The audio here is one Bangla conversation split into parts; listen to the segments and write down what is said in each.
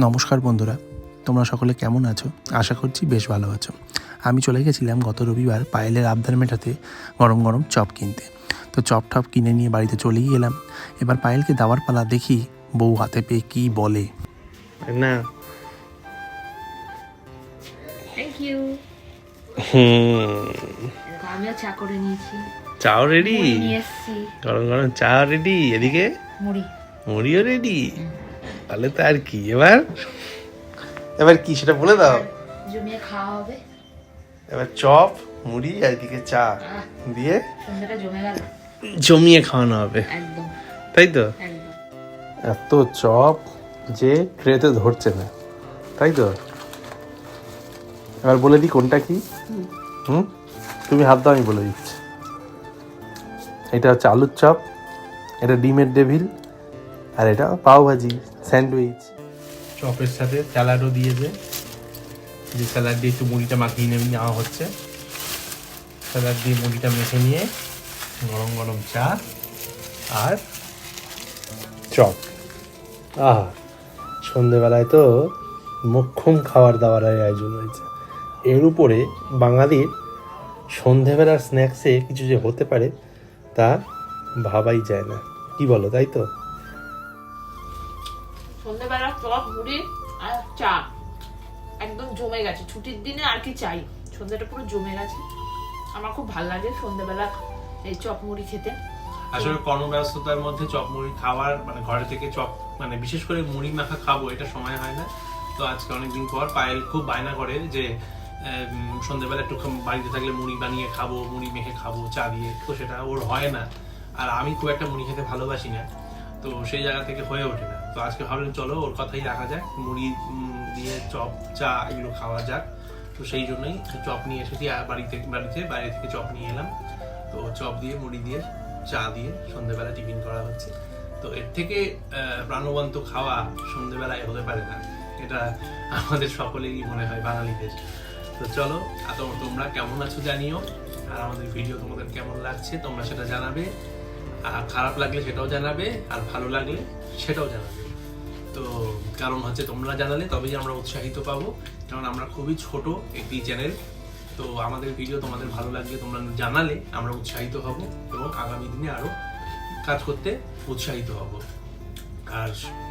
নমস্কার বন্ধুরা, তোমরা সকলে কেমন আছো? আশা করছি বেশ ভালো আছো। আমি চলে গেছিলাম গত রবিবার পায়েলের আবদার মেটাতে গরম গরম চপ কিনতে। তো চপ টপ কিনে নিয়ে বাড়িতে চলেই এলাম। এবার পায়েলকে দেওয়ার পালা, দেখি বউ হাতে পেয়ে কী বলে। না থ্যাংক ইউ। আমিও চা করে নিয়েছি, চাও রেডি, মুড়ি নিয়ে এসেছি। গরম গরম চা রেডি, এদিকে মুড়ি মুড়িও রেডি। তাহলে তো আর কি, এবার কি সেটা বলে দাও। জমিয়ে খাওয়া হবে। এবার চপ মুড়ি আর এদিকে চা দিয়ে সন্ধ্যাটা জমে গেল, জমিয়ে খাওয়ানো হবে, একদম তাই তো? একদম। এত চপ যে ট্রেতে ধরছে না, তাই তো? এবার বলে দিই কোনটা কি। তুমি হাত দাও, আমি বলে দিচ্ছি। এটা হচ্ছে আলুর চপ, এটা ডিমের ডেভিল, আর এটা পাও ভাজি স্যান্ডউইচ। চপের সাথে স্যালাডও দিয়েছে, যে স্যালাড দিয়ে একটু মুড়িটা মাখিয়ে নেওয়া হচ্ছে। স্যালাড দিয়ে মুড়িটা মেখে নিয়ে গরম গরম চা আর চপ। আহা, সন্ধেবেলায় তো মোক্ষম খাবার দাবারের আয়োজন হয়েছে। এর উপরে বাঙালির সন্ধেবেলার স্ন্যাক্সে কিছু যে হতে পারে তা ভাবাই যায় না, কি বলো, তাই তো? সন্ধ্যাবেলা চপ মুড়ি আর চা একদম জমে গেছে। ছুটির দিনে আর কি চাই, সন্ধ্যাটা পুরো জমে গেছে। আমার খুব ভালো লাগে সন্ধ্যাবেলা এই চপ মুড়ি খেতে। আসলে কর্মব্যস্ততার মধ্যে চপ মুড়ি খাওয়ার, মানে ঘরে থেকে চপ, মানে বিশেষ করে মুড়ি মাখা খাবো, এটা সময় হয় না। তো আজকে অনেকদিন পর পায়েল খুব বায়না করে যে সন্ধ্যাবেলা একটু বাড়িতে থাকলে মুড়ি বানিয়ে খাবো, মুড়ি মেখে খাবো চা দিয়ে। তো সেটা ওর হয় না, আর আমি খুব একটা মুড়ি খেতে ভালোবাসি না, তো সেই জায়গা থেকে হয়ে ওঠে না। তো আজকে ভাবলাম চলো ওর কথাই রাখা যাক, মুড়ি দিয়ে চপ চা এগুলো খাওয়া যাক। তো সেই জন্যই চপ নিয়ে এসেছি, আর বাইরে থেকে চপ নিয়ে এলাম। তো চপ দিয়ে মুড়ি দিয়ে চা দিয়ে সন্ধ্যেবেলা টিফিন করা হচ্ছে। তো এর থেকে প্রাণবন্ত খাওয়া সন্ধ্যেবেলায় হতে পারে না, এটা আমাদের সকলেরই মনে হয় বাঙালিদের। তো চলো, তোমরা কেমন আছো জানিও, আর আমাদের ভিডিও তোমাদের কেমন লাগছে তোমরা সেটা জানাবে। আর খারাপ লাগলে সেটাও জানাবে, আর ভালো লাগলে সেটাও জানাবে। তো কারণ হচ্ছে তোমরা জানালে তবেই আমরা উৎসাহিত পাবো, কারণ আমরা খুবই ছোট একটি চ্যানেল। তো আমাদের ভিডিও তোমাদের ভালো লাগলে তোমরা জানালে আমরা উৎসাহিত হব, এবং আগামী দিনে আরো কাজ করতে উৎসাহিত হব। আর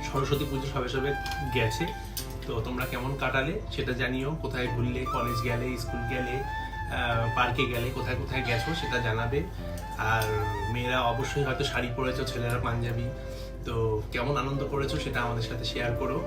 সরস্বতী পুজো সবে সবে গেছে, তো তোমরা কেমন কাটালে সেটা জানিও। কোথায় ঘুরলে, কলেজ গেলে, স্কুল গেলে, পার্কে গেলে, কোথায় কোথায় গেছো সেটা জানাবে। আর মেয়েরা অবশ্যই হয়তো শাড়ি পরেছো, ছেলেরা পাঞ্জাবি। তো কেমন আনন্দ করেছো সেটা আমাদের সাথে শেয়ার করো।